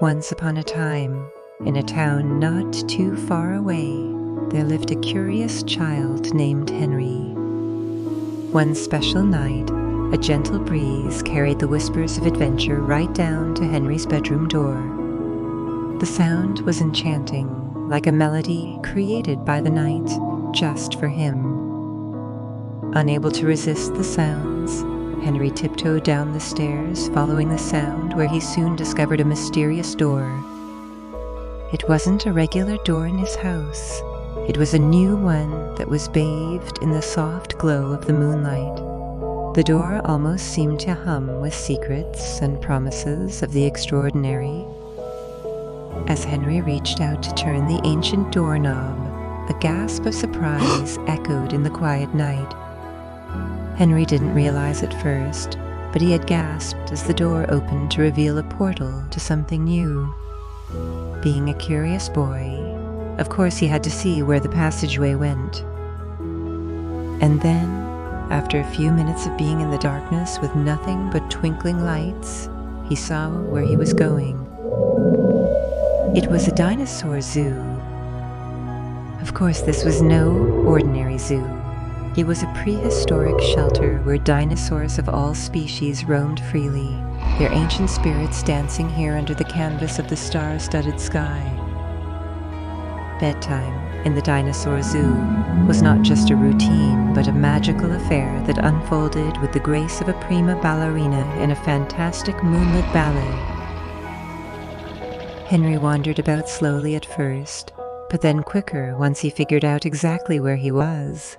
Once upon a time, in a town not too far away, there lived a curious child named Henry. One special night, a gentle breeze carried the whispers of adventure right down to Henry's bedroom door. The sound was enchanting, like a melody created by the night just for him. Unable to resist the sounds, Henry tiptoed down the stairs, following the sound, where he soon discovered a mysterious door. It wasn't a regular door in his house. It was a new one that was bathed in the soft glow of the moonlight. The door almost seemed to hum with secrets and promises of the extraordinary. As Henry reached out to turn the ancient doorknob, a gasp of surprise echoed in the quiet night. Henry didn't realize at first, but he had gasped as the door opened to reveal a portal to something new. Being a curious boy, of course he had to see where the passageway went. And then, after a few minutes of being in the darkness with nothing but twinkling lights, he saw where he was going. It was a dinosaur zoo. Of course, this was no ordinary zoo. It was a prehistoric shelter where dinosaurs of all species roamed freely, their ancient spirits dancing here under the canvas of the star-studded sky. Bedtime in the Dinosaur Zoo was not just a routine, but a magical affair that unfolded with the grace of a prima ballerina in a fantastic moonlit ballet. Henry wandered about slowly at first, but then quicker once he figured out exactly where he was.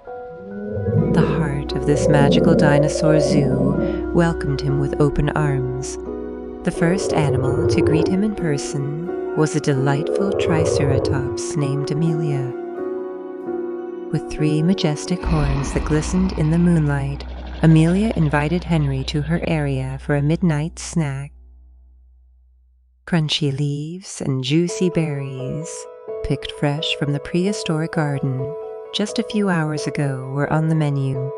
The heart of this magical dinosaur zoo welcomed him with open arms. The first animal to greet him in person was a delightful triceratops named Amelia. With 3 majestic horns that glistened in the moonlight, Amelia invited Henry to her area for a midnight snack. Crunchy leaves and juicy berries, picked fresh from the prehistoric garden just a few hours ago, were on the menu.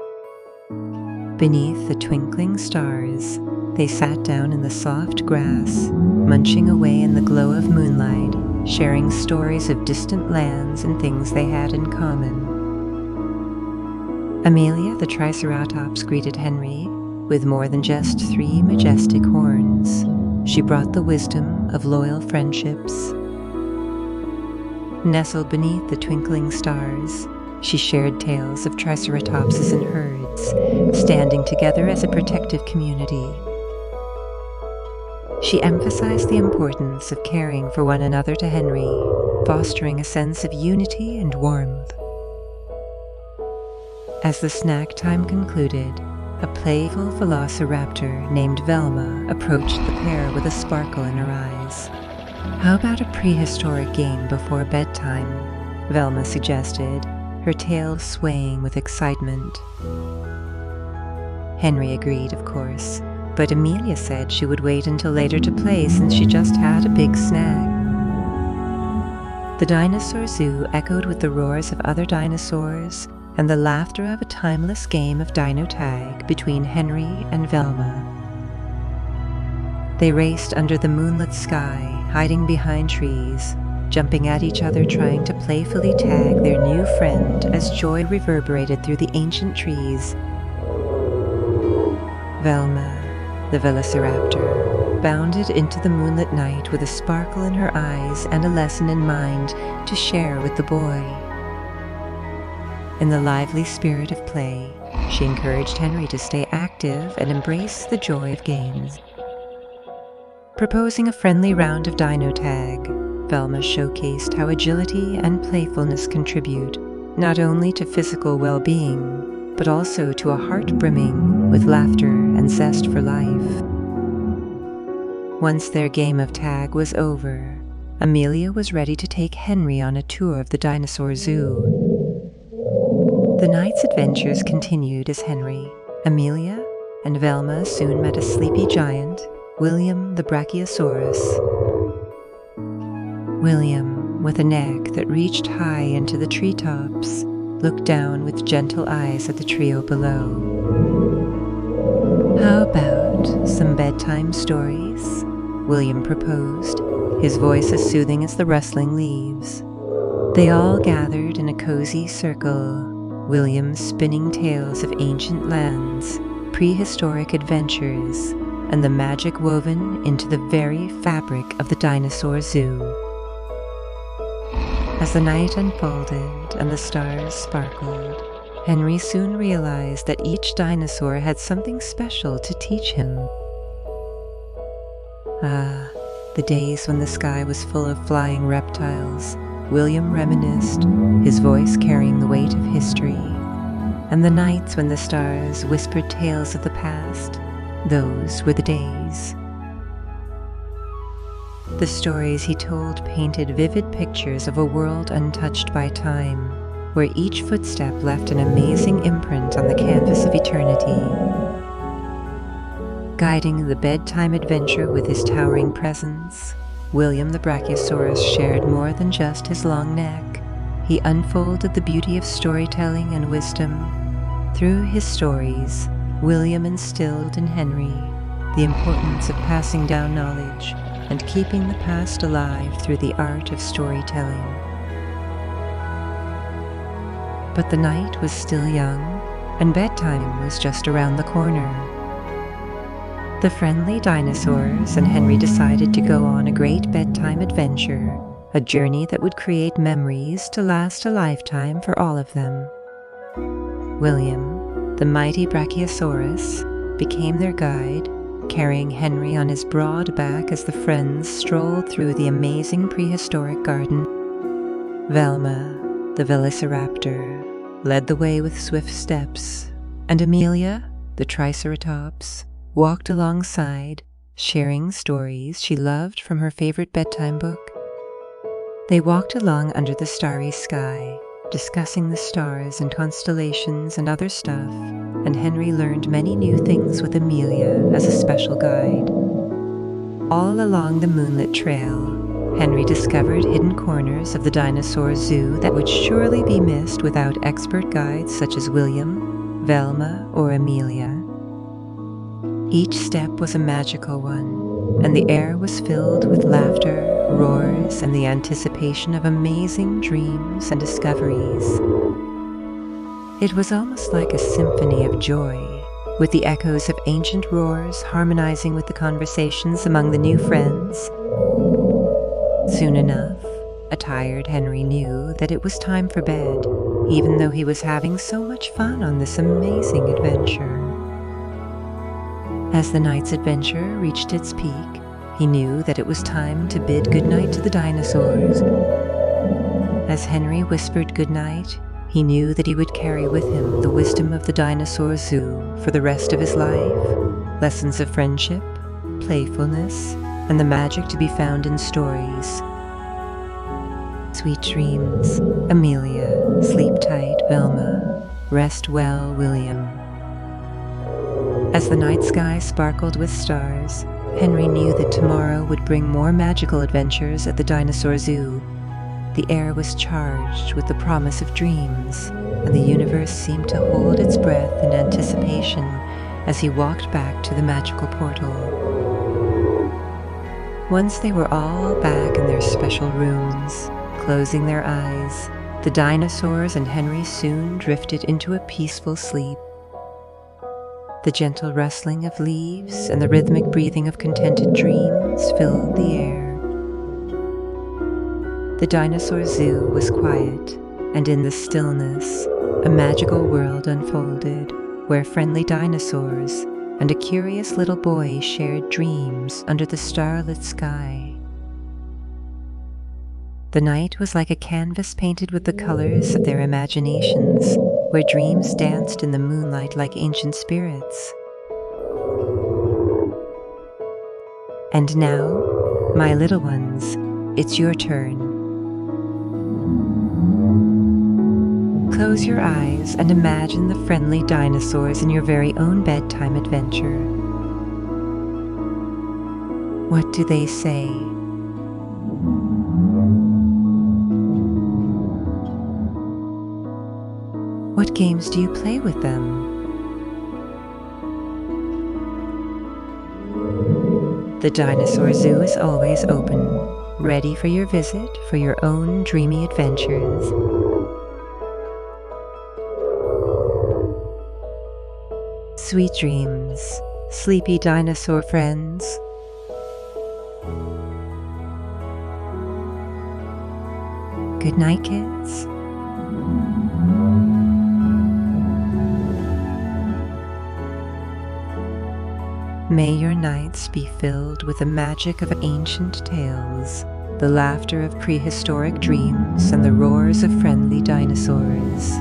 Beneath the twinkling stars, they sat down in the soft grass, munching away in the glow of moonlight, sharing stories of distant lands and things they had in common. Amelia the Triceratops greeted Henry with more than just 3 majestic horns. She brought the wisdom of loyal friendships. Nestled beneath the twinkling stars, she shared tales of triceratopses and herds, standing together as a protective community. She emphasized the importance of caring for one another to Henry, fostering a sense of unity and warmth. As the snack time concluded, a playful velociraptor named Velma approached the pair with a sparkle in her eyes. "How about a prehistoric game before bedtime?" Velma suggested, her tail swaying with excitement. Henry agreed, of course, but Amelia said she would wait until later to play since she just had a big snack. The Dinosaur Zoo echoed with the roars of other dinosaurs and the laughter of a timeless game of dino tag between Henry and Velma. They raced under the moonlit sky, hiding behind trees, jumping at each other trying to playfully tag their new friend as joy reverberated through the ancient trees. Velma, the velociraptor, bounded into the moonlit night with a sparkle in her eyes and a lesson in mind to share with the boy. In the lively spirit of play, she encouraged Henry to stay active and embrace the joy of games. Proposing a friendly round of dino tag, Velma showcased how agility and playfulness contribute not only to physical well-being, but also to a heart brimming with laughter and zest for life. Once their game of tag was over, Amelia was ready to take Henry on a tour of the Dinosaur Zoo. The night's adventures continued as Henry, Amelia, and Velma soon met a sleepy giant, William the Brachiosaurus. William, with a neck that reached high into the treetops, looked down with gentle eyes at the trio below. "How about some bedtime stories?" William proposed, his voice as soothing as the rustling leaves. They all gathered in a cozy circle, William spinning tales of ancient lands, prehistoric adventures, and the magic woven into the very fabric of the Dinosaur Zoo. As the night unfolded and the stars sparkled, Henry soon realized that each dinosaur had something special to teach him. Ah, the days when the sky was full of flying reptiles, William reminisced, his voice carrying the weight of history. And the nights when the stars whispered tales of the past, those were the days. The stories he told painted vivid pictures of a world untouched by time, where each footstep left an amazing imprint on the canvas of eternity. Guiding the bedtime adventure with his towering presence, William the Brachiosaurus shared more than just his long neck. He unfolded the beauty of storytelling and wisdom. Through his stories, William instilled in Henry the importance of passing down knowledge and keeping the past alive through the art of storytelling. But the night was still young, and bedtime was just around the corner. The friendly dinosaurs and Henry decided to go on a great bedtime adventure, a journey that would create memories to last a lifetime for all of them. William, the mighty Brachiosaurus, became their guide, carrying Henry on his broad back as the friends strolled through the amazing prehistoric garden. Velma, the Velociraptor, led the way with swift steps, and Amelia, the Triceratops, walked alongside, sharing stories she loved from her favorite bedtime book. They walked along under the starry sky, discussing the stars and constellations and other stuff, and Henry learned many new things with Amelia as a special guide. All along the moonlit trail, Henry discovered hidden corners of the Dinosaur Zoo that would surely be missed without expert guides such as William, Velma, or Amelia. Each step was a magical one, and the air was filled with laughter, roars, and the anticipation of amazing dreams and discoveries. It was almost like a symphony of joy, with the echoes of ancient roars harmonizing with the conversations among the new friends. Soon enough, a tired Henry knew that it was time for bed, even though he was having so much fun on this amazing adventure. As the night's adventure reached its peak, he knew that it was time to bid goodnight to the dinosaurs. As Henry whispered goodnight, he knew that he would carry with him the wisdom of the Dinosaur Zoo for the rest of his life, lessons of friendship, playfulness, and the magic to be found in stories. Sweet dreams, Amelia. Sleep tight, Velma. Rest well, William. As the night sky sparkled with stars, Henry knew that tomorrow would bring more magical adventures at the Dinosaur Zoo. The air was charged with the promise of dreams, and the universe seemed to hold its breath in anticipation as he walked back to the magical portal. Once they were all back in their special rooms, closing their eyes, the dinosaurs and Henry soon drifted into a peaceful sleep. The gentle rustling of leaves and the rhythmic breathing of contented dreams filled the air. The Dinosaur Zoo was quiet, and in the stillness, a magical world unfolded, where friendly dinosaurs and a curious little boy shared dreams under the starlit sky. The night was like a canvas painted with the colors of their imaginations, where dreams danced in the moonlight like ancient spirits. And now, my little ones, it's your turn. Close your eyes and imagine the friendly dinosaurs in your very own bedtime adventure. What do they say? What games do you play with them? The Dinosaur Zoo is always open. ready for your visit for your own dreamy adventures. Sweet dreams, sleepy dinosaur friends. Good night, kids. May your nights be filled with the magic of ancient tales, the laughter of prehistoric dreams, and the roars of friendly dinosaurs.